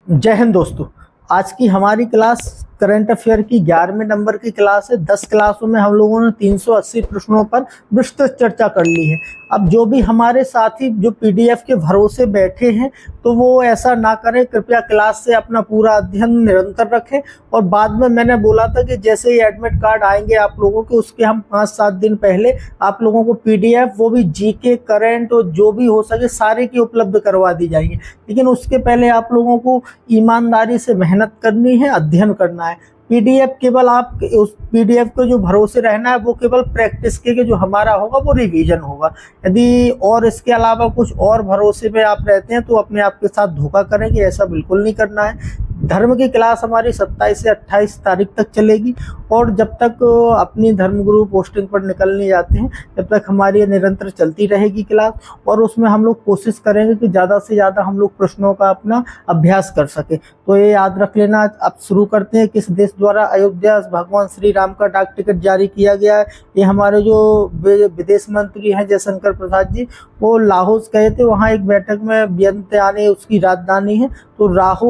जय हिंद दोस्तों। आज की हमारी क्लास करंट अफेयर की 11वें नंबर की क्लास है। 10 क्लासों में हम लोगों ने 380 प्रश्नों पर विस्तृत चर्चा कर ली है। अब जो भी हमारे साथी जो पीडीएफ के भरोसे बैठे हैं तो वो ऐसा ना करें, कृपया क्लास से अपना पूरा अध्ययन निरंतर रखें। और बाद में मैंने बोला था कि जैसे ही एडमिट कार्ड आएंगे आप लोगों के, उसके हम 5-7 दिन पहले आप लोगों को पीडीएफ, वो भी जीके, करंट और जो भी हो सके सारे की उपलब्ध करवा दी जाएगी। लेकिन उसके पहले आप लोगों को ईमानदारी से मेहनत करनी है, अध्ययन करना है। पीडीएफ केवल आप उस पीडीएफ को जो भरोसे रहना है वो केवल प्रैक्टिस के जो हमारा होगा वो रिवीजन होगा। यदि और इसके अलावा कुछ और भरोसे पे आप रहते हैं तो अपने आप के साथ धोखा करेंगे, ऐसा बिल्कुल नहीं करना है। धर्म की क्लास हमारी 27 से 28 तारीख तक चलेगी और जब तक अपनी धर्मगुरु पोस्टिंग पर निकलने जाते हैं जब तक हमारी निरंतर चलती रहेगी क्लास। और उसमें हम लोग कोशिश करेंगे कि ज़्यादा से ज़्यादा हम लोग प्रश्नों का अपना अभ्यास कर सके। तो ये याद रख लेना। अब शुरू करते हैं। किस देश द्वारा अयोध्या भगवान श्री राम का डाक टिकट जारी किया गया है? ये हमारे जो विदेश मंत्री हैं जयशंकर प्रसाद जी, वो लाहौस गए थे। वहाँ एक बैठक में वियंतियाने उसकी राजधानी है। तो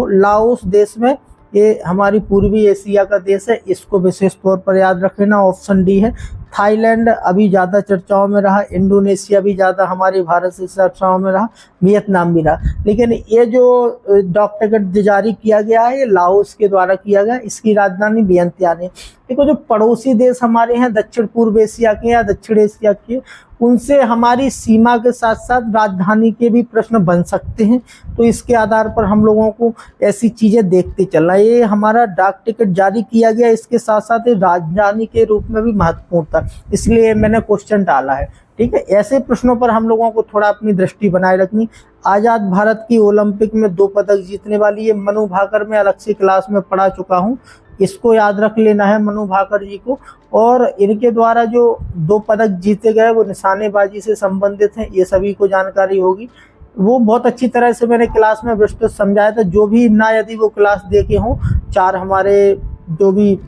लाओस देश में, ये हमारी पूर्वी एशिया का देश है, इसको विशेष तौर पर याद रख लेना। ऑप्शन डी है। थाईलैंड अभी ज़्यादा चर्चाओं में रहा, इंडोनेशिया भी ज़्यादा हमारे भारत से चर्चाओं में रहा, वियतनाम भी रहा। लेकिन ये जो डाक टिकट जारी किया गया है ये लाओस के द्वारा किया गया। इसकी राजधानी वियंतियाने। देखो, जो पड़ोसी देश हमारे हैं दक्षिण पूर्व एशिया के या दक्षिण एशिया के, उनसे हमारी सीमा के साथ साथ राजधानी के भी प्रश्न बन सकते हैं। तो इसके आधार पर हम लोगों को ऐसी चीज़ें देखते चलना। ये हमारा डाक टिकट जारी किया गया, इसके साथ साथ ये राजधानी के रूप में भी महत्वपूर्ण था, इसलिए मैंने क्वेश्चन डाला है। ठीक है, ऐसे प्रश्नों पर हम लोगों को थोड़ा अपनी दृष्टि बनाए रखनी। आज़ाद भारत की ओलंपिक में 2 पदक जीतने वाली है मनु भाकर। मैं अलग से क्लास में पढ़ा चुका हूँ, इसको याद रख लेना है मनु भाकर जी को। और इनके द्वारा जो 2 पदक जीते गए वो निशानेबाजी से संबंधित हैं, ये सभी को जानकारी होगी। वो बहुत अच्छी तरह से मैंने क्लास में विस्तृत समझाया था। जो भी ना यदि वो क्लास देखे हों, 4 हमारे जो भी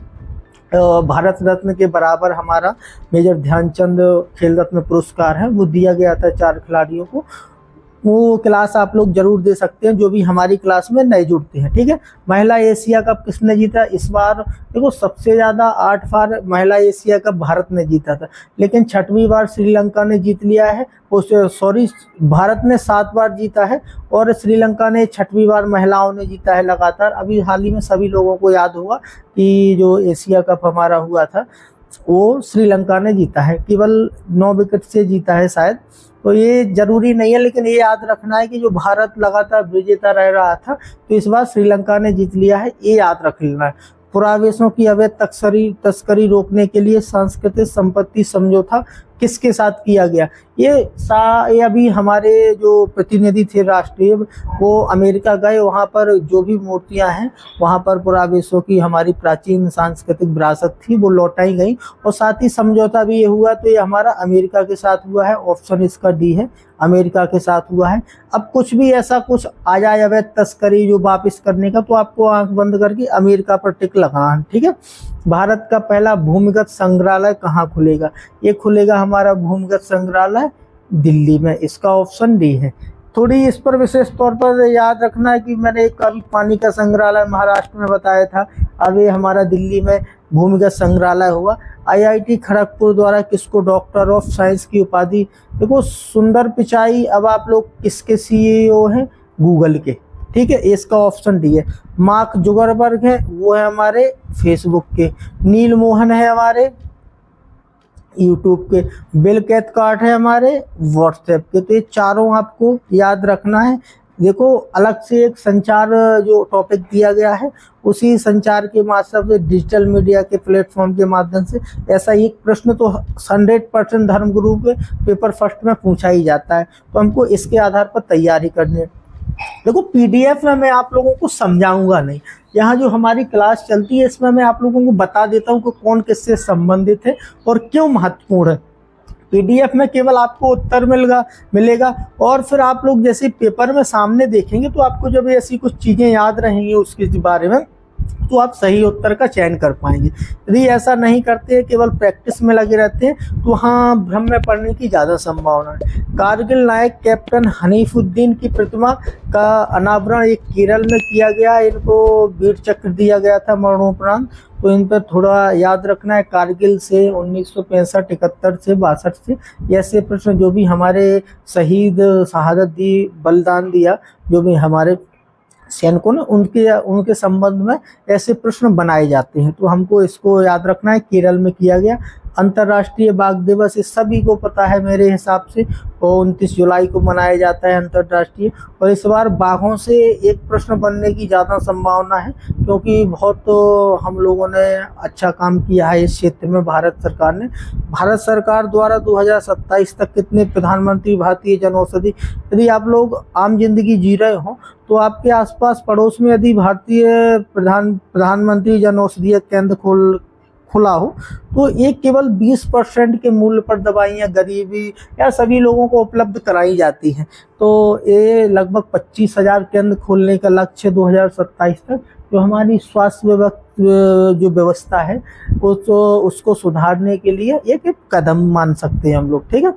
भारत रत्न के बराबर हमारा मेजर ध्यानचंद खेल रत्न पुरस्कार है वो दिया गया था 4 खिलाड़ियों को। वो क्लास आप लोग जरूर दे सकते हैं जो भी हमारी क्लास में नए जुड़ते हैं। ठीक है, महिला एशिया कप किसने जीता इस बार? देखो, सबसे ज़्यादा 8 बार महिला एशिया कप भारत ने जीता था, लेकिन 6वीं बार श्रीलंका ने जीत लिया है। भारत ने 7 बार जीता है और श्रीलंका ने 6वीं बार महिलाओं ने जीता है लगातार। अभी हाल ही में सभी लोगों को याद होगा कि जो एशिया कप हमारा हुआ था वो श्रीलंका ने जीता है, केवल 9 विकेट से जीता है शायद। तो ये जरूरी नहीं है, लेकिन ये याद रखना है कि जो भारत लगातार विजेता रह रहा था तो इस बार श्रीलंका ने जीत लिया है, ये याद रख लेना है। पुरावेशों की अवैध तस्करी रोकने के लिए सांस्कृतिक संपत्ति समझौता किसके साथ किया गया? ये अभी हमारे जो प्रतिनिधि थे राष्ट्रीय, वो अमेरिका गए। वहाँ पर जो भी मूर्तियाँ हैं वहाँ पर पुरावेशों की हमारी प्राचीन सांस्कृतिक विरासत थी वो लौटाई गई। और साथ ही समझौता भी ये हुआ, तो ये हमारा अमेरिका के साथ हुआ है। ऑप्शन इसका डी है, अमेरिका के साथ हुआ है। अब कुछ भी ऐसा कुछ आ जाए अवैध तस्करी जो वापस करने का, तो आपको आंख बंद करके अमेरिका पर टिक लगाना। ठीक है। भारत का पहला भूमिगत संग्रहालय कहाँ खुलेगा? ये खुलेगा हमारा भूमिगत संग्रहालय दिल्ली में, इसका ऑप्शन डी है। थोड़ी इस पर विशेष तौर पर याद रखना है कि मैंने एक अभी पानी का संग्रहालय महाराष्ट्र में बताया था, अब ये हमारा दिल्ली में भूमिगत संग्रहालय हुआ। आईआईटी खड़गपुर द्वारा किसको डॉक्टर ऑफ साइंस की उपाधि? देखो, सुंदर पिचाई अब आप लोग किसके सीईओ हैं? गूगल के। ठीक है, इसका ऑप्शन डी है। मार्क जुकरबर्ग है, वो है हमारे फेसबुक के। नील मोहन है हमारे यूट्यूब के। बिल कैथकार्ट है हमारे व्हाट्सएप के। तो ये चारों आपको याद रखना है। देखो, अलग से एक संचार जो टॉपिक दिया गया है उसी संचार के माध्यम से, डिजिटल मीडिया के प्लेटफॉर्म के माध्यम से ऐसा एक प्रश्न तो 100% धर्मगुरु के पेपर फर्स्ट में पूछा ही जाता है। तो हमको इसके आधार पर तैयारी करनी है। देखो, पीडीएफ में मैं आप लोगों को समझाऊंगा नहीं, यहाँ जो हमारी क्लास चलती है इसमें मैं आप लोगों को बता देता हूँ कि कौन किससे संबंधित है और क्यों महत्वपूर्ण है। पीडीएफ में केवल आपको उत्तर मिलेगा और फिर आप लोग जैसे पेपर में सामने देखेंगे तो आपको जब ऐसी कुछ चीज़ें याद रहेंगी उसके बारे में तो आप सही उत्तर का चयन कर पाएंगे। यदि ऐसा नहीं करते, केवल प्रैक्टिस में लगे रहते हैं, तो हाँ भ्रम में पड़ने की ज़्यादा संभावना है। कारगिल नायक कैप्टन हनीफुद्दीन की प्रतिमा का अनावरण एक केरल में किया गया। इनको वीर चक्र दिया गया था मरणोपरांत, तो इन पर थोड़ा याद रखना है। कारगिल से 1965, 71 से 62 से ऐसे प्रश्न जो भी हमारे शहीद शहादत दी, बलिदान दिया, जो भी हमारे सैनिकों ने, उनके संबंध में ऐसे प्रश्न बनाए जाते हैं। तो हमको इसको याद रखना है, केरल में किया गया। अंतर्राष्ट्रीय बाघ दिवस इस सभी को पता है मेरे हिसाब से, और 29 जुलाई को मनाया जाता है अंतर्राष्ट्रीय। और इस बार बाघों से एक प्रश्न बनने की ज़्यादा संभावना है, क्योंकि बहुत हम लोगों ने अच्छा काम किया है इस क्षेत्र में। भारत सरकार ने, भारत सरकार द्वारा 2027 तक कितने प्रधानमंत्री भारतीय जनऔषधि, यदि आप लोग आम जिंदगी जी रहे हो तो आपके आसपास पड़ोस में यदि भारतीय प्रधानमंत्री जनऔषधि केंद्र खुला हो, तो ये केवल 20% के मूल्य पर दवाइयाँ गरीबी या सभी लोगों को उपलब्ध कराई जाती हैं। तो ये लगभग 25,000 केंद्र खोलने का लक्ष्य 2027 तक, जो हमारी स्वास्थ्य जो व्यवस्था है उसको सुधारने के लिए एक कदम मान सकते हैं हम लोग। ठीक है।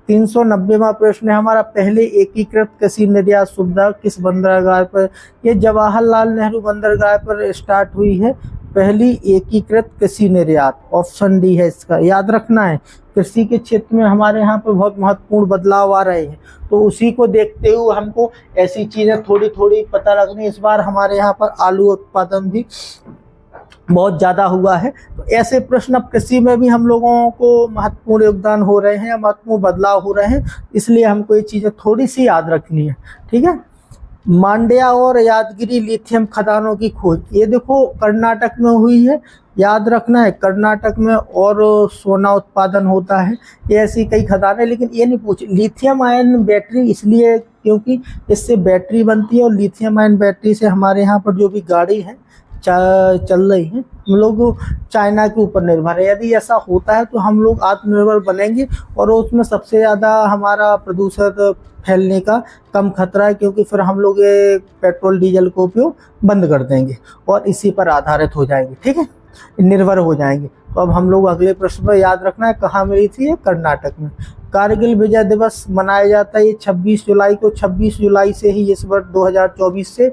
390वां प्रश्न है हमारा, पहले एकीकृत कृषि निर्यात सुविधा किस बंदरगाह पर? ये जवाहरलाल नेहरू बंदरगाह पर स्टार्ट हुई है पहली एकीकृत कृषि निर्यात। ऑप्शन डी है इसका, याद रखना है। कृषि के क्षेत्र में हमारे यहाँ पर बहुत महत्वपूर्ण बदलाव आ रहे हैं, तो उसी को देखते हुए हमको ऐसी चीज़ें थोड़ी थोड़ी पता रखनी। इस बार हमारे यहाँ पर आलू उत्पादन भी बहुत ज़्यादा हुआ है, तो ऐसे प्रश्न अब कृषि में भी हम लोगों को महत्वपूर्ण योगदान हो रहे हैं, महत्वपूर्ण बदलाव हो रहे हैं, इसलिए हमको ये चीज़ें थोड़ी सी याद रखनी है। ठीक है। मांड्या और यादगिरी लिथियम खदानों की खोज, ये देखो कर्नाटक में हुई है, याद रखना है। कर्नाटक में और सोना उत्पादन होता है, ये ऐसी कई खदानें, लेकिन ये नहीं पूछ लिथियम आयन बैटरी, इसलिए क्योंकि इससे बैटरी बनती है, और लिथियम आयन बैटरी से हमारे यहाँ पर जो भी गाड़ी है चल रही है, हम लोग चाइना के ऊपर निर्भर है। यदि ऐसा होता है तो हम लोग आत्मनिर्भर बनेंगे, और उसमें सबसे ज़्यादा हमारा प्रदूषण फैलने का कम खतरा है, क्योंकि फिर हम लोग ये पेट्रोल डीजल का उपयोग बंद कर देंगे और इसी पर आधारित हो जाएंगे। ठीक है, निर्भर हो जाएंगे। तो अब हम लोग अगले प्रश्न पर याद रखना है, कहाँ मिली थी? ये कर्नाटक में। कारगिल विजय दिवस मनाया जाता है ये 26 जुलाई को। 26 जुलाई से ही इस वर्ष 2024 से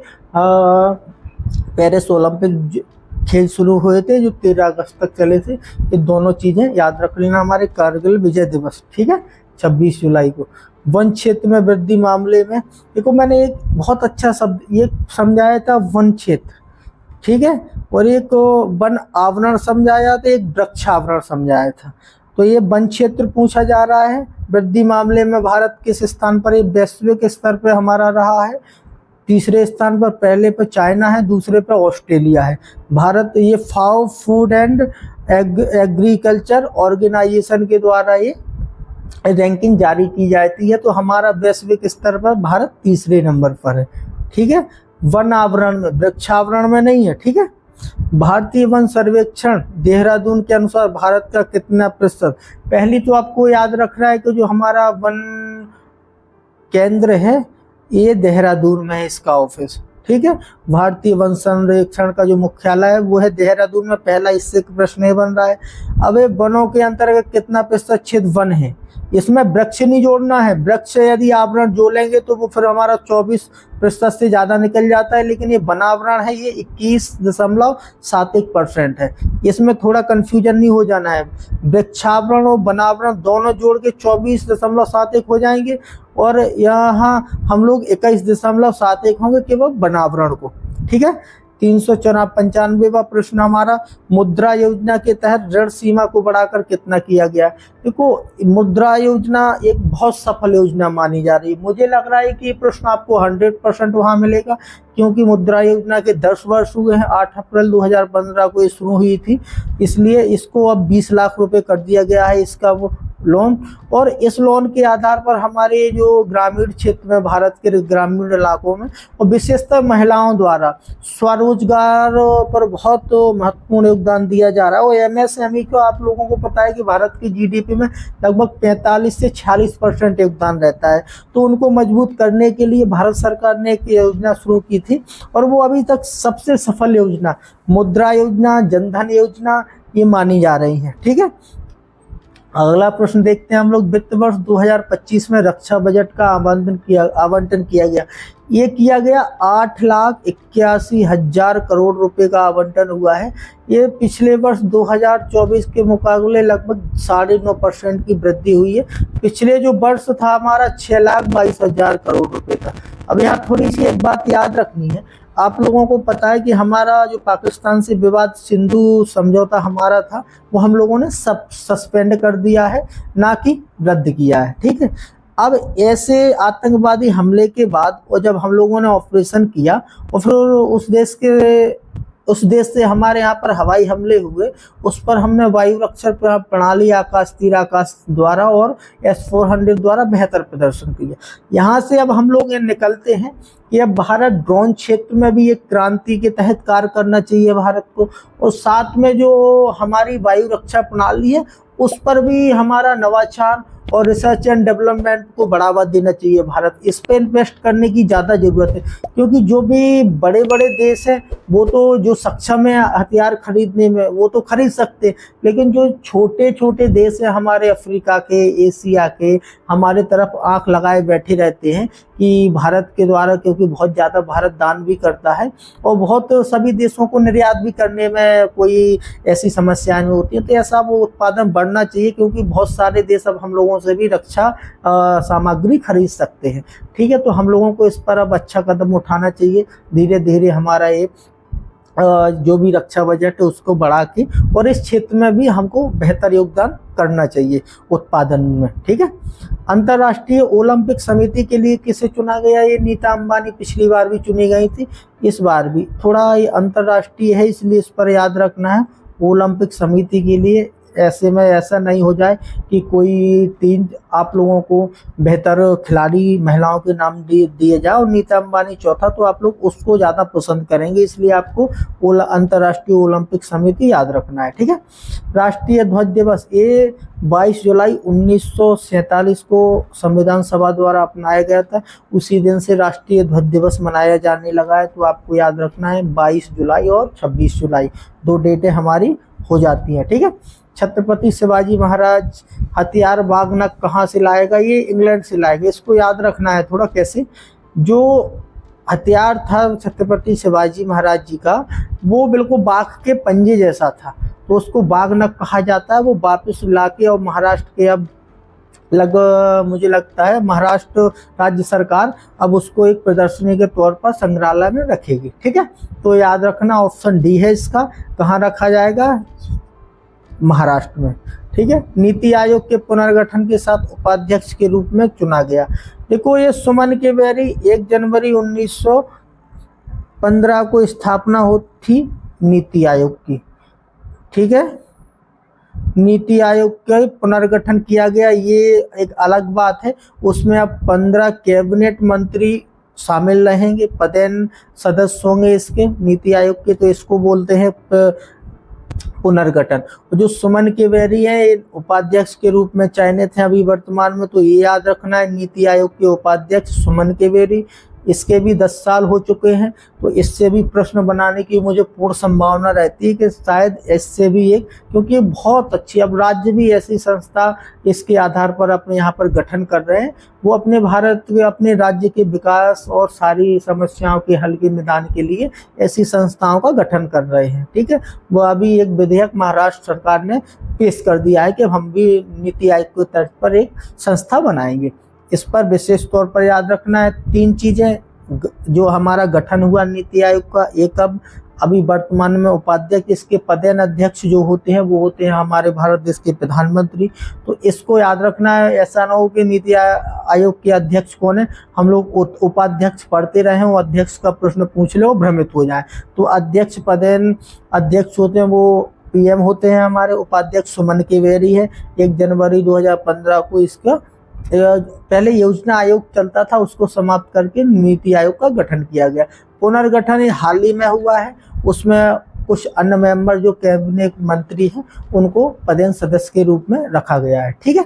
पेरिस ओलंपिक खेल शुरू हुए थे, जो 13 अगस्त तक चले थे। ये दोनों चीज़ें याद रख लेना, हमारे कारगिल विजय दिवस। ठीक है, 26 जुलाई को। वन क्षेत्र में वृद्धि मामले में देखो, मैंने एक बहुत अच्छा शब्द ये समझाया था, वन क्षेत्र। ठीक है, और एक वन आवरण समझाया था, एक वृक्ष आवरण समझाया था। तो ये वन क्षेत्र पूछा जा रहा है। वृद्धि मामले में भारत किस स्थान पर? ये वैश्विक स्तर पर हमारा रहा है। तीसरे स्थान पर, पहले पर चाइना है, दूसरे पर ऑस्ट्रेलिया है। भारत, ये फाओ फूड एंड एग्रीकल्चर ऑर्गेनाइजेशन के द्वारा ये रैंकिंग जारी की जाती है, तो हमारा वैश्विक स्तर पर भारत तीसरे नंबर पर है। ठीक है, वन आवरण में, वृक्षावरण में नहीं है। ठीक है। भारतीय वन सर्वेक्षण देहरादून के अनुसार भारत का कितना प्रतिशत? पहली तो आपको याद रखना है कि जो हमारा वन केंद्र है ये देहरादून में है, इसका ऑफिस। ठीक है, भारतीय वन संरक्षण का जो मुख्यालय है वो है देहरादून में। पहला इससे प्रश्न बन रहा है। अब वनों के अंतर्गत कितना प्रतिशत क्षेत्र वन है? इसमें वृक्ष नहीं जोड़ना है, वृक्ष यदि आवरण जोड़ेंगे तो वो फिर हमारा 24% से ज़्यादा निकल जाता है, लेकिन ये वनावरण है, ये 21.71% है। इसमें थोड़ा कन्फ्यूजन नहीं हो जाना है। वृक्षावरण और वनावरण दोनों जोड़ के 24.71 हो जाएंगे, और यहाँ हम लोग 21.71 होंगे केवल वनावरण को। ठीक है। 395वां प्रश्न हमारा, मुद्रा योजना के तहत ऋण सीमा को बढ़ाकर कितना किया गया? देखो, मुद्रा योजना एक बहुत सफल योजना मानी जा रही है। मुझे लग रहा है कि ये प्रश्न आपको 100% वहाँ मिलेगा, क्योंकि मुद्रा योजना के 10 वर्ष हुए हैं। 8 अप्रैल 2015 को ये शुरू हुई थी, इसलिए इसको अब 20 लाख रुपए कर दिया गया है। इसका वो लोन। और इस लोन के आधार पर हमारे जो ग्रामीण क्षेत्र में, भारत के ग्रामीण इलाकों में और विशेषतर महिलाओं द्वारा स्वरोजगार पर बहुत महत्वपूर्ण योगदान दिया जा रहा है। और एमएसएमई को आप लोगों को पता है कि भारत की जीडीपी में लगभग 45 से 46% योगदान रहता है। तो उनको मजबूत करने के लिए भारत सरकार ने एक योजना शुरू की थी और वो अभी तक सबसे सफल योजना मुद्रा योजना, जनधन योजना ये मानी जा रही है। ठीक है, अगला प्रश्न देखते हैं हम लोग। वित्त वर्ष 2025 में रक्षा बजट का आवंटन किया गया। ये किया गया 8,81,000 करोड़ रुपए का आवंटन हुआ है। ये पिछले वर्ष 2024 के मुकाबले लगभग 9.5% की वृद्धि हुई है। पिछले जो वर्ष था हमारा 6,22,000 करोड़ रुपए का। अब यहाँ थोड़ी सी एक बात याद रखनी है, आप लोगों को पता है कि हमारा जो पाकिस्तान से विवाद सिंधु समझौता हमारा था वो हम लोगों ने सस्पेंड कर दिया है, ना कि रद्द किया है। ठीक है, अब ऐसे आतंकवादी हमले के बाद और जब हम लोगों ने ऑपरेशन किया और फिर उस देश से हमारे यहाँ पर हवाई हमले हुए, उस पर हमने वायु रक्षा प्रणाली, आकाश तीर आकाश द्वारा और S-400 द्वारा बेहतर प्रदर्शन किया। यहाँ से अब हम लोग ये निकलते हैं कि अब भारत ड्रोन क्षेत्र में भी एक क्रांति के तहत कार्य करना चाहिए भारत को, और साथ में जो हमारी वायु रक्षा प्रणाली है उस पर भी हमारा नवाचार और रिसर्च एंड डेवलपमेंट को बढ़ावा देना चाहिए। भारत इस पे इन्वेस्ट करने की ज़्यादा ज़रूरत है, क्योंकि जो भी बड़े बड़े देश हैं वो तो जो सक्षम है हथियार खरीदने में वो तो खरीद सकते हैं, लेकिन जो छोटे छोटे देश हैं हमारे अफ्रीका के, एशिया के, हमारे तरफ आंख लगाए बैठे रहते हैं कि भारत के द्वारा, क्योंकि बहुत ज़्यादा भारत दान भी करता है और बहुत सभी देशों को निर्यात भी करने में कोई ऐसी समस्याएं नहीं होती हैं। तो ऐसा वो उत्पादन बढ़ना चाहिए, क्योंकि बहुत सारे देश अब हम लोगों से भी रक्षा सामग्री खरीद सकते हैं। ठीक है, तो हम लोगों को इस पर अब अच्छा कदम उठाना चाहिए। धीरे धीरे हमारा ये जो भी रक्षा बजट है उसको बढ़ा के और इस क्षेत्र में भी हमको बेहतर योगदान करना चाहिए उत्पादन में। ठीक है, अंतर्राष्ट्रीय ओलंपिक समिति के लिए किसे चुना गया? ये नीता अंबानी पिछली बार भी चुनी गई थी, इस बार भी। थोड़ा ये अंतर्राष्ट्रीय है इसलिए इस पर याद रखना है। ओलंपिक समिति के लिए ऐसे में ऐसा नहीं हो जाए कि कोई तीन आप लोगों को बेहतर खिलाड़ी महिलाओं के नाम दिए जाए और नीता अंबानी चौथा, तो आप लोग उसको ज़्यादा पसंद करेंगे, इसलिए आपको अंतर्राष्ट्रीय ओलंपिक समिति याद रखना है। ठीक है, राष्ट्रीय ध्वज दिवस ये 22 जुलाई 1947 को संविधान सभा द्वारा अपनाया गया था। उसी दिन से राष्ट्रीय ध्वज दिवस मनाया जाने लगा है, तो आपको याद रखना है 22 जुलाई और 26 जुलाई 2 डेटें हमारी हो जाती हैं। ठीक है, छत्रपति शिवाजी महाराज हथियार बागनक कहाँ से लाएगा? ये इंग्लैंड से लाएगा। इसको याद रखना है थोड़ा कैसे। जो हथियार था छत्रपति शिवाजी महाराज जी का वो बिल्कुल बाघ के पंजे जैसा था, तो उसको बागनक कहा जाता है। वो वापस लाके और महाराष्ट्र के अब मुझे लगता है महाराष्ट्र राज्य सरकार अब उसको एक प्रदर्शनी के तौर पर संग्रहालय में रखेगी। ठीक है, तो याद रखना ऑप्शन डी है इसका। कहाँ रखा जाएगा? महाराष्ट्र में। ठीक है, नीति आयोग के पुनर्गठन के साथ उपाध्यक्ष के रूप में चुना गया। देखो ये सुमन केवेरी 1 जनवरी 1915 को स्थापना हुई थी नीति आयोग की। ठीक है, नीति आयोग का पुनर्गठन किया गया, ये एक अलग बात है। उसमें अब 15 कैबिनेट मंत्री शामिल रहेंगे, पदेन सदस्य होंगे इसके नीति आयोग के, तो इसको बोलते हैं पुनर्गठन। जो सुमन केवेरी है उपाध्यक्ष के रूप में चयनित है अभी वर्तमान में, तो ये याद रखना है नीति आयोग के उपाध्यक्ष सुमन केवेरी। इसके भी 10 साल हो चुके हैं, तो इससे भी प्रश्न बनाने की मुझे पूर्ण संभावना रहती है कि शायद इससे भी एक, क्योंकि बहुत अच्छी, अब राज्य भी ऐसी संस्था इसके आधार पर अपने यहाँ पर गठन कर रहे हैं। वो अपने भारत के, अपने राज्य के विकास और सारी समस्याओं के हल के निदान के लिए ऐसी संस्थाओं का गठन कर रहे हैं। ठीक है, वो अभी एक विधेयक महाराष्ट्र सरकार ने पेश कर दिया है कि हम भी नीति आयोग के तर्ज पर एक संस्था बनाएंगे। इस पर विशेष तौर पर याद रखना है 3 चीजें। जो हमारा गठन हुआ नीति आयोग का, एक अब अभी वर्तमान में उपाध्यक्ष, इसके पदेन अध्यक्ष जो होते हैं वो होते हैं हमारे भारत देश के प्रधानमंत्री। तो इसको याद रखना है, ऐसा ना हो कि नीति आयोग के अध्यक्ष कौन है हम लोग उपाध्यक्ष पढ़ते रहे और अध्यक्ष का प्रश्न पूछ ले और भ्रमित हो जाए। तो अध्यक्ष पदेन अध्यक्ष होते हैं वो पीएम होते हैं हमारे उपाध्यक्ष सुमन केवेरी है। 1 जनवरी 2015 को इसका पहले योजना आयोग चलता था, उसको समाप्त करके नीति आयोग का गठन किया गया। पुनर्गठन हाल ही में हुआ है, उसमें कुछ अन्य मेंबर जो कैबिनेट मंत्री हैं उनको पदेन सदस्य के रूप में रखा गया है। ठीक है।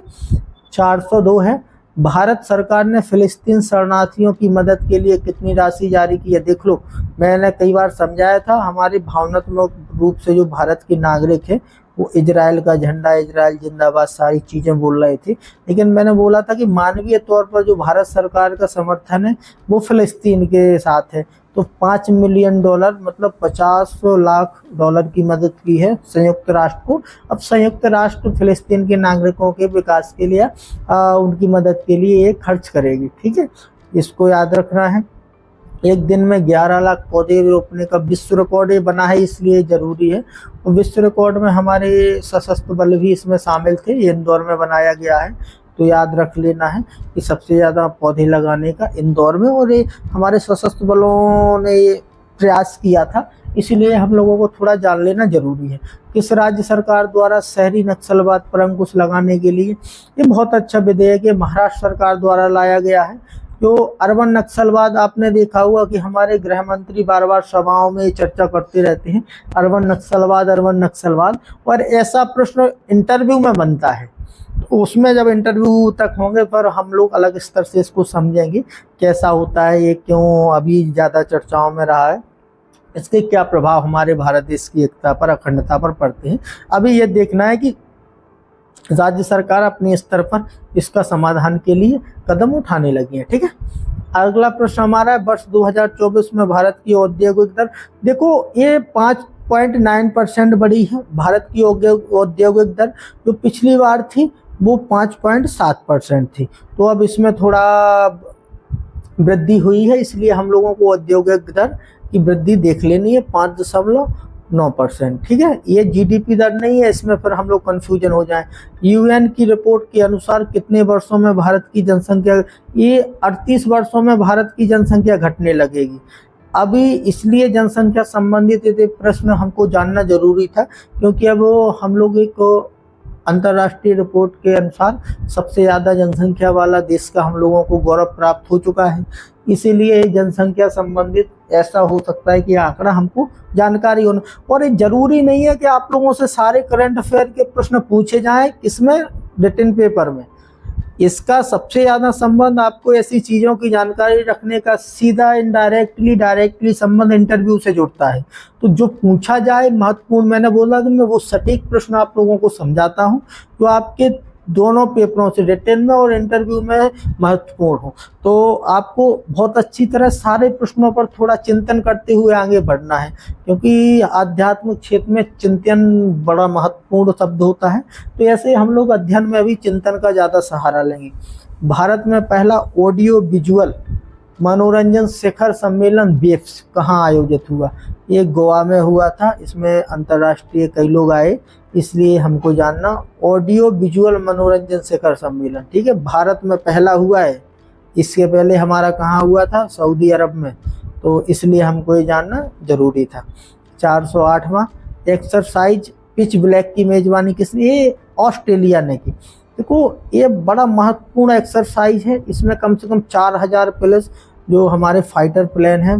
402 है, भारत सरकार ने फिलिस्तीन शरणार्थियों की मदद के लिए कितनी राशि जारी की है। देख लो, मैंने कई बार समझाया था, हमारे भावनात्मक रूप से जो भारत के नागरिक है वो इजराइल का झंडा, इजराइल जिंदाबाद सारी चीज़ें बोल रहे थे, लेकिन मैंने बोला था कि मानवीय तौर पर जो भारत सरकार का समर्थन है वो फिलिस्तीन के साथ है। तो $5 मिलियन मतलब 50 लाख डॉलर की मदद की है संयुक्त राष्ट्र को। अब संयुक्त राष्ट्र फिलिस्तीन के नागरिकों के विकास के लिए उनकी मदद के लिए ये खर्च करेगी। ठीक है, इसको याद रखना है। एक दिन में 11 लाख पौधे रोपने का विश्व रिकॉर्ड बना है, इसलिए ज़रूरी है। और विश्व रिकॉर्ड में हमारे सशस्त्र बल भी इसमें शामिल थे, ये इंदौर में बनाया गया है, तो याद रख लेना है कि सबसे ज़्यादा पौधे लगाने का इंदौर में, और ये हमारे सशस्त्र बलों ने प्रयास किया था, इसीलिए हम लोगों को थोड़ा जान लेना जरूरी है। किस राज्य सरकार द्वारा शहरी नक्सलवाद पर अंकुश लगाने के लिए, ये बहुत अच्छा विधेयक है, महाराष्ट्र सरकार द्वारा लाया गया है। जो अर्बन नक्सलवाद, आपने देखा होगा कि हमारे गृह मंत्री बार बार सभाओं में चर्चा करते रहते हैं, अर्बन नक्सलवाद, और ऐसा प्रश्न इंटरव्यू में बनता है, तो उसमें जब इंटरव्यू तक होंगे पर हम लोग अलग स्तर से इसको समझेंगे कैसा होता है, ये क्यों अभी ज़्यादा चर्चाओं में रहा है, इसके क्या प्रभाव हमारे भारत देश की एकता पर, अखंडता पर पड़ते हैं। अभी ये देखना है कि राज्य सरकार अपने स्तर पर इसका समाधान के लिए कदम उठाने लगी है। ठीक है। अगला प्रश्न हमारा है, वर्ष 2024 में भारत की औद्योगिक दर, देखो ये 5.9% बढ़ी है भारत की औद्योगिक दर। जो पिछली बार थी वो 5.7% थी, तो अब इसमें थोड़ा वृद्धि हुई है, इसलिए हम लोगों को औद्योगिक दर की वृद्धि देख लेनी है 5.9%। ठीक है, ये जीडीपी दर नहीं है, इसमें फिर हम लोग कंफ्यूजन हो जाए। यूएन की रिपोर्ट के अनुसार कितने वर्षों में भारत की जनसंख्या, ये 38 वर्षों में भारत की जनसंख्या घटने लगेगी। अभी इसलिए जनसंख्या संबंधित ये प्रश्न हमको जानना जरूरी था, क्योंकि अब हम लोग एक अंतर्राष्ट्रीय रिपोर्ट के अनुसार सबसे ज़्यादा जनसंख्या वाला देश का हम लोगों को गौरव प्राप्त हो चुका है, इसीलिए जनसंख्या संबंधित ऐसा हो सकता है कि आंकड़ा हमको जानकारी होना। और ये जरूरी नहीं है कि आप लोगों से सारे करंट अफेयर के प्रश्न पूछे जाएं, किसमें, रिटन पेपर में। इसका सबसे ज़्यादा संबंध आपको ऐसी चीज़ों की जानकारी रखने का सीधा डायरेक्टली संबंध इंटरव्यू से जुड़ता है। तो जो पूछा जाए महत्वपूर्ण, मैंने बोला कि मैं वो सटीक प्रश्न आप लोगों को समझाता हूँ जो आपके दोनों पेपरों से, रिटन में और इंटरव्यू में महत्वपूर्ण हो। तो आपको बहुत अच्छी तरह सारे प्रश्नों पर थोड़ा चिंतन करते हुए आगे बढ़ना है, क्योंकि आध्यात्मिक क्षेत्र में चिंतन बड़ा महत्वपूर्ण शब्द होता है। तो ऐसे हम लोग अध्ययन में भी चिंतन का ज़्यादा सहारा लेंगे। भारत में पहला ऑडियो विजुअल मनोरंजन शिखर सम्मेलन बेफ्स कहाँ आयोजित हुआ? ये गोवा में हुआ था, इसमें अंतर्राष्ट्रीय कई लोग आए, इसलिए हमको जानना ऑडियो विजुअल मनोरंजन शिखर सम्मेलन। ठीक है, भारत में पहला हुआ है, इसके पहले हमारा कहाँ हुआ था? सऊदी अरब में, तो इसलिए हमको ये जानना जरूरी था। 408वां एक्सरसाइज पिच ब्लैक की मेजबानी किसने? ये ऑस्ट्रेलिया ने की। देखो ये बड़ा महत्वपूर्ण एक्सरसाइज है, इसमें कम से कम 4000 प्लस जो हमारे फाइटर प्लेन हैं,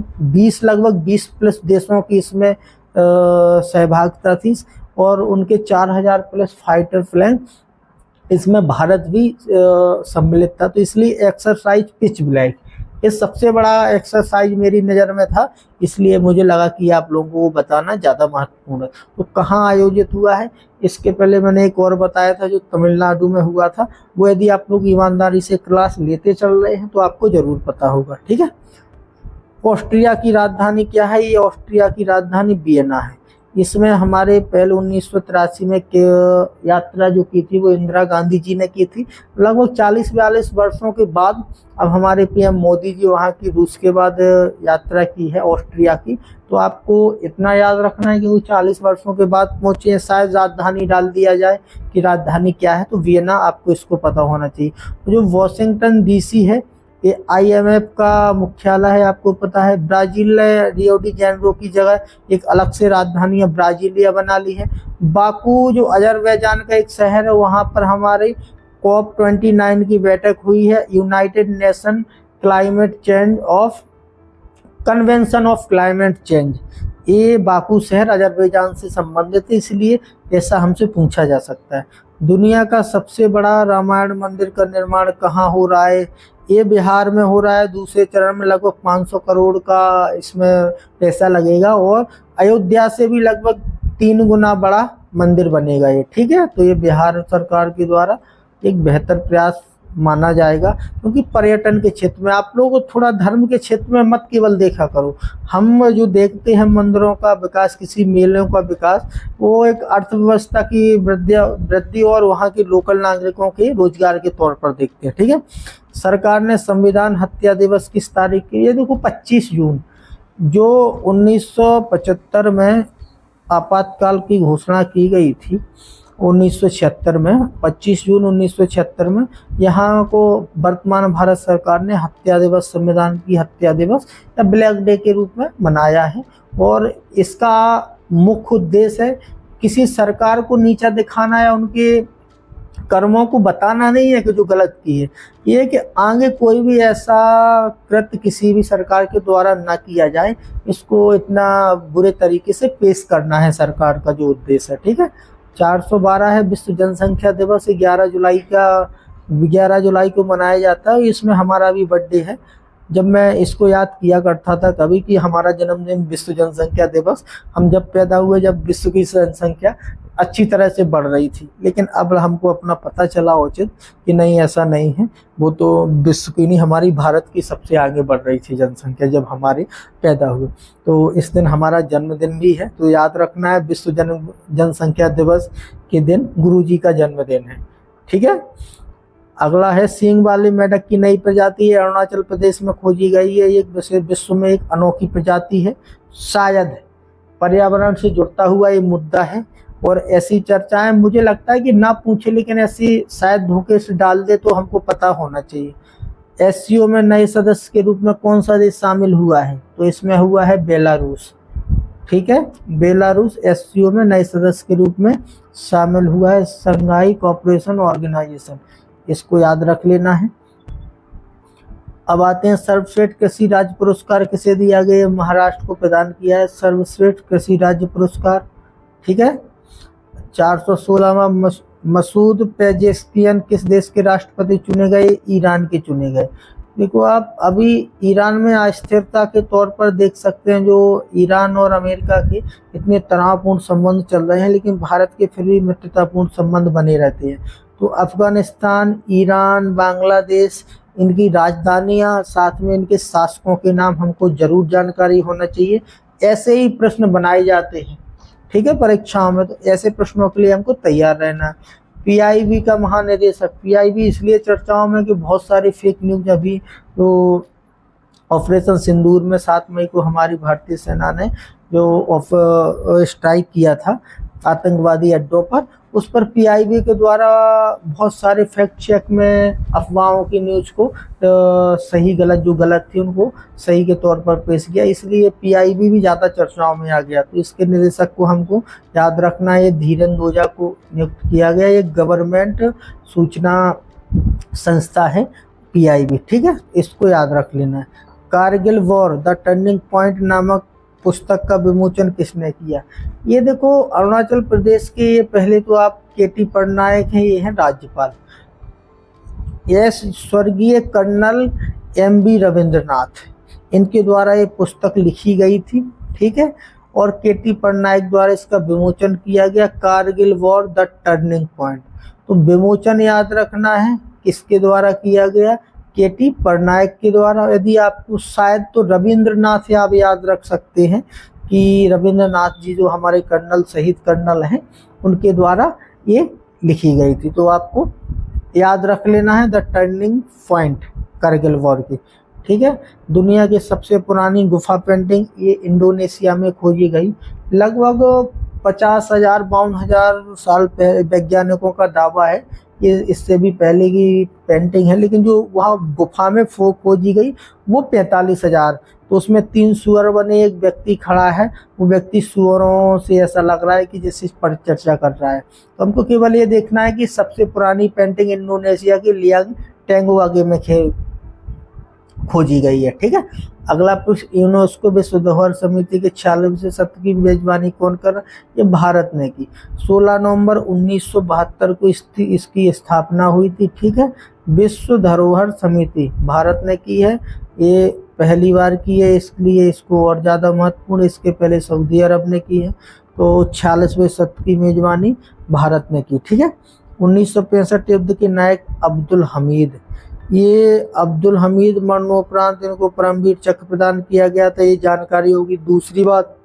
लगभग 20 प्लस देशों की इसमें सहभागिता थी, और उनके 4000 प्लस फाइटर प्लेन, इसमें भारत भी सम्मिलित था। तो इसलिए एक्सरसाइज पिच ब्लैक ये सबसे बड़ा एक्सरसाइज मेरी नज़र में था, इसलिए मुझे लगा कि आप लोगों को बताना ज़्यादा महत्वपूर्ण है। तो कहाँ आयोजित हुआ है? इसके पहले मैंने एक और बताया था जो तमिलनाडु में हुआ था, वो यदि आप लोग ईमानदारी से क्लास लेते चल रहे हैं तो आपको ज़रूर पता होगा। ठीक है। ऑस्ट्रिया की राजधानी क्या है? ये ऑस्ट्रिया की राजधानी वियना है। इसमें हमारे पहले 1983 में यात्रा जो की थी वो इंदिरा गांधी जी ने की थी। लगभग 40-42 वर्षों के बाद अब हमारे पीएम मोदी जी वहाँ की रूस के बाद यात्रा की है ऑस्ट्रिया की। तो आपको इतना याद रखना है कि वो 40 वर्षों के बाद पहुँचे, शायद राजधानी डाल दिया जाए कि राजधानी क्या है, तो वियना, आपको इसको पता होना चाहिए। जो वॉशिंगटन डीसी है ये IMF का मुख्यालय है, आपको पता है। ब्राजील ने रियो डी जेनेरो की जगह एक अलग से राजधानी ब्राजीलिया बना ली है। बाकू जो अजरबैजान का एक शहर है, वहाँ पर हमारी COP29 की बैठक हुई है, United nation climate change of convention of climate change. ये बाकू शहर अजरबैजान से संबंधित है, इसलिए ऐसा हमसे पूछा जा सकता है। दुनिया का सबसे बड़ा रामायण मंदिर का निर्माण कहाँ हो रहा है? ये बिहार में हो रहा है। दूसरे चरण में लगभग 500 करोड़ का इसमें पैसा लगेगा और अयोध्या से भी लगभग 3 गुना बड़ा मंदिर बनेगा ये, ठीक है। तो ये बिहार सरकार के द्वारा एक बेहतर प्रयास माना जाएगा, क्योंकि पर्यटन के क्षेत्र में आप लोग थोड़ा धर्म के क्षेत्र में मत केवल देखा करो। हम जो देखते हैं मंदिरों का विकास, किसी मेलों का विकास, वो एक अर्थव्यवस्था की वृद्धि और वहाँ के लोकल नागरिकों के रोजगार के तौर पर देखते हैं, ठीक है। सरकार ने संविधान हत्या दिवस किस तारीख की? ये देखो 25 जून, जो 1975 में आपातकाल की घोषणा की गई थी 1976 में, 25 जून 1976 में यहाँ को वर्तमान भारत सरकार ने हत्या दिवस, संविधान की हत्या दिवस या ब्लैक डे के रूप में मनाया है। और इसका मुख्य उद्देश्य है किसी सरकार को नीचा दिखाना या उनके कर्मों को बताना नहीं है कि जो गलत की है, ये है कि आगे कोई भी ऐसा कृत्य किसी भी सरकार के द्वारा ना किया जाए, इसको इतना बुरे तरीके से पेश करना है सरकार का जो उद्देश्य है, ठीक है। 412 है विश्व जनसंख्या दिवस, 11 जुलाई को मनाया जाता है। इसमें हमारा भी बर्थडे है। जब मैं इसको याद किया करता था कभी कि हमारा जन्मदिन विश्व जनसंख्या दिवस, हम जब पैदा हुए जब विश्व की जनसंख्या अच्छी तरह से बढ़ रही थी, लेकिन अब हमको अपना पता चला उचित कि नहीं, ऐसा नहीं है। वो तो विश्व की नहीं, हमारी भारत की सबसे आगे बढ़ रही थी जनसंख्या जब हमारे पैदा हुए। तो इस दिन हमारा जन्मदिन भी है, तो याद रखना है विश्व जनसंख्या दिवस के दिन गुरु जी का जन्मदिन है, ठीक है। अगला है सींग वाली मेंढक की नई प्रजाति है, अरुणाचल प्रदेश में खोजी गई है। ये विश्व में एक अनोखी प्रजाति है, शायद पर्यावरण से जुड़ता हुआ ये मुद्दा है। और ऐसी चर्चाएं मुझे लगता है कि ना पूछे, लेकिन ऐसी शायद धोखे से डाल दे तो हमको पता होना चाहिए। SCO में नए सदस्य के रूप में कौन सा देश शामिल हुआ है? तो इसमें हुआ है बेलारूस, ठीक है। बेलारूस SCO में नए सदस्य के रूप में शामिल हुआ है, शंघाई कोऑपरेशन ऑर्गेनाइजेशन, इसको याद रख लेना है। अब आते हैं सर्वश्रेष्ठ कृषि राज्य पुरस्कार किसे दिया गया? महाराष्ट्र को प्रदान किया है सर्वश्रेष्ठ कृषि राज्य पुरस्कार, ठीक है। 416वां मसूद पेजेश्कियन किस देश के राष्ट्रपति चुने गए? ईरान के चुने गए। देखो आप अभी ईरान में अस्थिरता के तौर पर देख सकते हैं, जो ईरान और अमेरिका के इतने तनावपूर्ण संबंध चल रहे हैं, लेकिन भारत के फिर भी मित्रतापूर्ण संबंध बने रहते हैं। तो अफगानिस्तान, ईरान, बांग्लादेश, इनकी राजधानियां, साथ में इनके शासकों के नाम हमको जरूर जानकारी होना चाहिए। ऐसे ही प्रश्न बनाए जाते हैं, ठीक है, परीक्षाओं में। तो ऐसे प्रश्नों के लिए हमको तैयार रहना। PIB का महानिदेशक, PIB इसलिए चर्चाओं में कि बहुत सारी फेक न्यूज अभी तो ऑपरेशन सिंदूर में 7 मई को हमारी भारतीय सेना ने जो स्ट्राइक किया था आतंकवादी अड्डों पर, उस पर PIB के द्वारा बहुत सारे फैक्ट चेक में अफवाहों की न्यूज को सही गलत, जो गलत थी उनको सही के तौर पर पेश किया, इसलिए PIB भी ज़्यादा चर्चाओं में आ गया। तो इसके निदेशक को हमको याद रखना है, धीरेन्द्र ओझा को नियुक्त किया गया। ये गवर्नमेंट सूचना संस्था है PIB, ठीक है, इसको याद रख लेना है। Kargil war the turning point नामक पुस्तक का विमोचन किसने किया? ये देखो अरुणाचल प्रदेश के, ये पहले तो आप KT पटनायक हैं, ये हैं राज्यपाल। ये स्वर्गीय कर्नल MB रविंद्रनाथ, इनके द्वारा ये पुस्तक लिखी गई थी, ठीक है। और KT पटनायक द्वारा इसका विमोचन किया गया, Kargil war the turning point. तो विमोचन याद रखना है किसके द्वारा किया गया? KT पटनायक के द्वारा। यदि आपको शायद तो रविंद्रनाथ आप याद रख सकते हैं कि रविंद्रनाथ जी जो हमारे कर्नल, शहीद कर्नल हैं, उनके द्वारा ये लिखी गई थी। तो आपको याद रख लेना है the turning point Kargil war की, ठीक है। दुनिया की सबसे पुरानी गुफा पेंटिंग, ये इंडोनेशिया में खोजी गई। लगभग 50,000 52,000 साल पहले वैज्ञानिकों का दावा है ये इससे भी पहले की पेंटिंग है, लेकिन जो वहाँ गुफा में खोजी गई वो 45,000। तो उसमें 3 सूअर बने, एक व्यक्ति खड़ा है, वो व्यक्ति सूअरों से ऐसा लग रहा है कि जैसे इस पर चर्चा कर रहा है। तो हमको केवल ये देखना है कि सबसे पुरानी पेंटिंग इंडोनेशिया की लियांग टेंगवागे में खोजी गई है। ठीक है, अगला प्रश्न, यूनेस्को विश्व धरोहर समिति के 46वें सत्र की मेजबानी कौन कर रहा है? ये भारत ने की। 16 नवंबर 1972 को इसकी स्थापना हुई थी। ठीक है, विश्व धरोहर समिति भारत ने की है, ये पहली बार की है, इसलिए इसको और ज़्यादा महत्वपूर्ण। इसके पहले सऊदी अरब ने की है। तो 46वें सत्र की मेजबानी भारत ने की। ठीक है, 1965 युद्ध के नायक अब्दुल हमीद, ये अब्दुल हमीद मरणोपरांत इनको परमवीर चक्र प्रदान किया गया था, ये जानकारी होगी। दूसरी बात,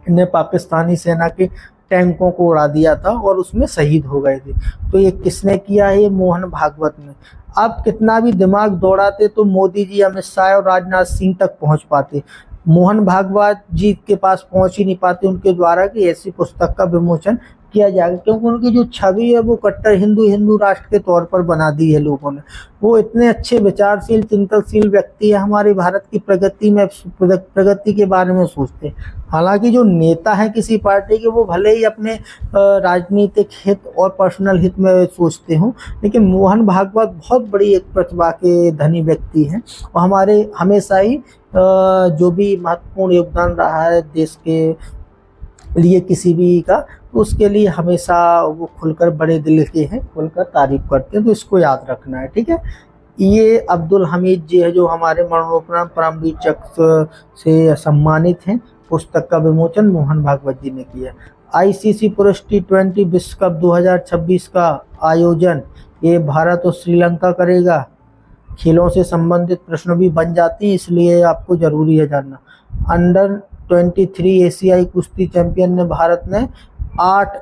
इन्हें पाकिस्तानी सेना के टैंकों को उड़ा दिया था और उसमें शहीद हो गए थे। तो ये किसने किया है? ये मोहन भागवत ने। आप कितना भी दिमाग दौड़ाते तो मोदी जी, अमित शाह और राजनाथ सिंह तक पहुंच पाते, मोहन भागवत जी के पास पहुंच ही नहीं पाते उनके द्वारा कि ऐसी पुस्तक का विमोचन किया जाएगा, क्योंकि उनकी जो छवि है वो कट्टर हिंदू राष्ट्र के तौर पर बना दी है लोगों ने। वो इतने अच्छे विचारशील चिंतनशील व्यक्ति है, हमारे भारत की प्रगति के बारे में सोचते हैं। हालांकि जो नेता हैं किसी पार्टी के, वो भले ही अपने राजनीतिक हित और पर्सनल हित में सोचते हों, लेकिन मोहन भागवत बहुत बड़ी एक प्रतिभा के धनी व्यक्ति हैं और हमारे हमेशा ही जो भी महत्वपूर्ण योगदान रहा है देश के लिए किसी भी का, तो उसके लिए हमेशा वो खुलकर, बड़े दिल के हैं, खुलकर तारीफ करते हैं। तो इसको याद रखना है। ठीक है, ये अब्दुल हमीद जी है जो हमारे मरणोपरांत परमवीर चक्र से सम्मानित हैं। पुस्तक का विमोचन मोहन भागवत जी ने किया। आईसीसी पुरुष T20 विश्व कप 2026 का आयोजन ये भारत और श्रीलंका करेगा। खेलों से संबंधित प्रश्न भी बन जाते हैं, इसलिए आपको जरूरी है जानना। अंडर 23 एशियाई कुश्ती चैंपियन ने भारत ने 8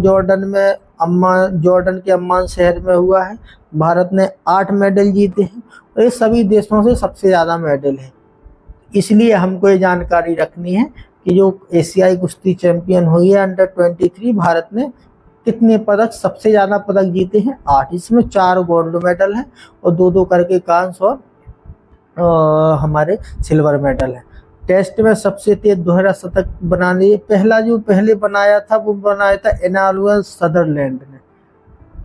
जॉर्डन के अम्मान शहर में हुआ है। भारत ने 8 मेडल जीते हैं और ये सभी देशों से सबसे ज़्यादा मेडल है। इसलिए हमको ये जानकारी रखनी है कि जो एशियाई कुश्ती चैंपियन हुई है अंडर 23, भारत ने कितने पदक, सबसे ज़्यादा पदक जीते हैं 8। इसमें 4 गोल्ड मेडल हैं और 2-2 करके कांस्य और हमारे सिल्वर मेडल है। टेस्ट में सबसे तेज दोहरा शतक बनाने, पहले बनाया था वो बनाया था एनालुअल सदरलैंड ने।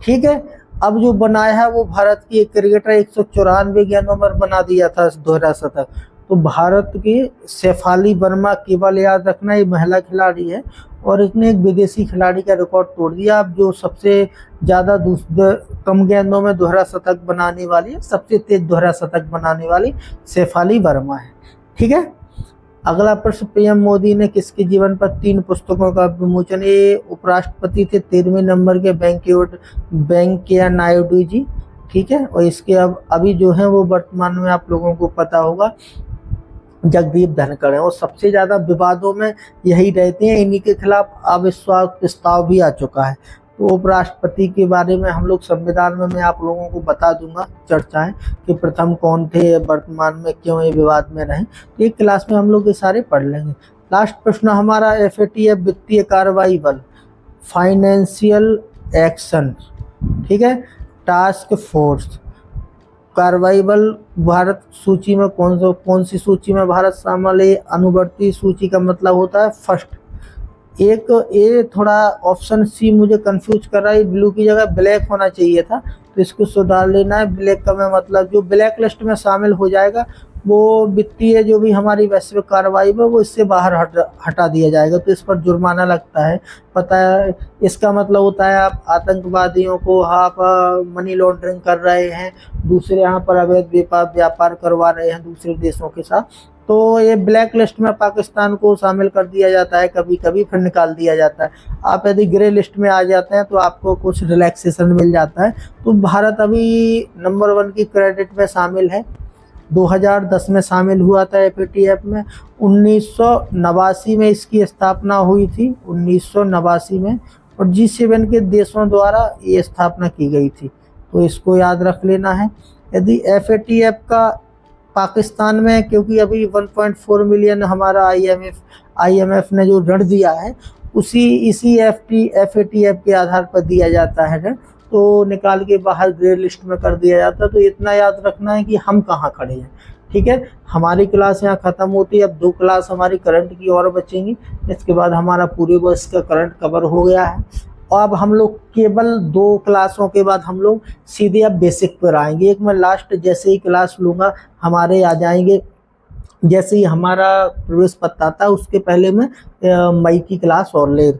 ठीक है, अब जो बनाया है वो भारत की एक क्रिकेटर 194 गेंदों पर बना दिया था दोहरा शतक। तो भारत की शेफाली वर्मा, केवल याद रखना ये महिला खिलाड़ी है और इसने एक विदेशी खिलाड़ी का रिकॉर्ड तोड़ दिया। अब जो सबसे ज़्यादा कम गेंदों में दोहरा शतक बनाने वाली, सबसे तेज दोहरा शतक बनाने वाली शेफाली वर्मा है। ठीक है, अगला प्रश्न, पीएम मोदी ने किसके जीवन पर 3 पुस्तकों का विमोचन? ये उपराष्ट्रपति थे 13वें नंबर के वेंकैया नायडू जी। ठीक है, और इसके अभी जो है वो वर्तमान में आप लोगों को पता होगा जगदीप धनखड़ है और सबसे ज़्यादा विवादों में यही रहते हैं, इन्हीं के खिलाफ अविश्वास प्रस्ताव भी आ चुका है। तो उपराष्ट्रपति के बारे में हम लोग संविधान में मैं आप लोगों को बता दूंगा चर्चाएं कि प्रथम कौन थे, वर्तमान में क्यों ये विवाद में रहे। एक क्लास में हम लोग ये सारे पढ़ लेंगे। लास्ट प्रश्न हमारा FATF वित्तीय कार्रवाई बल, फाइनेंशियल एक्शन। ठीक है, टास्क फोर्स कार्रवाई बल भारत सूची में कौन सी सूची में भारत शामिल है? अनुवर्ती सूची का मतलब होता है फर्स्ट। एक ये थोड़ा ऑप्शन सी मुझे कंफ्यूज कर रहा है, ब्लू की जगह ब्लैक होना चाहिए था, तो इसको सुधार लेना है। ब्लैक का मैं मतलब जो ब्लैक लिस्ट में शामिल हो जाएगा वो वित्तीय जो भी हमारी वैश्विक कार्रवाई है वो इससे बाहर हटा दिया जाएगा, तो इस पर जुर्माना लगता है। पता है, इसका मतलब होता है आप आतंकवादियों को आप मनी लॉन्ड्रिंग कर रहे हैं, दूसरे यहाँ पर अवैध व्यापार करवा रहे हैं दूसरे देशों के साथ, तो ये ब्लैक लिस्ट में पाकिस्तान को शामिल कर दिया जाता है, कभी कभी फिर निकाल दिया जाता है। आप यदि ग्रे लिस्ट में आ जाते हैं तो आपको कुछ रिलैक्सेशन मिल जाता है। तो भारत अभी नंबर 1 की क्रेडिट में शामिल है, 2010 में शामिल हुआ था FATF में। 1989 में इसकी स्थापना हुई थी, 1989 में, और G7 के देशों द्वारा ये स्थापना की गई थी, तो इसको याद रख लेना है। यदि FATF का पाकिस्तान में, क्योंकि अभी 1.4 मिलियन हमारा IMF ने जो ऋण दिया है इसी FATF के आधार पर दिया जाता है ऋण, तो निकाल के बाहर ग्रे लिस्ट में कर दिया जाता है। तो इतना याद रखना है कि हम कहाँ खड़े हैं। ठीक है, हमारी क्लास यहाँ खत्म होती है। अब 2 क्लास हमारी करंट की और बचेंगी। इसके बाद हमारा पूरे वर्ष का करंट कवर हो गया है। और अब हम लोग केवल 2 क्लासों के बाद हम लोग सीधे अब बेसिक पर आएंगे। एक मैं लास्ट जैसे ही क्लास लूँगा हमारे आ जाएंगे, जैसे ही हमारा प्रवेश पत्र आता है उसके पहले मैं मई की क्लास और ले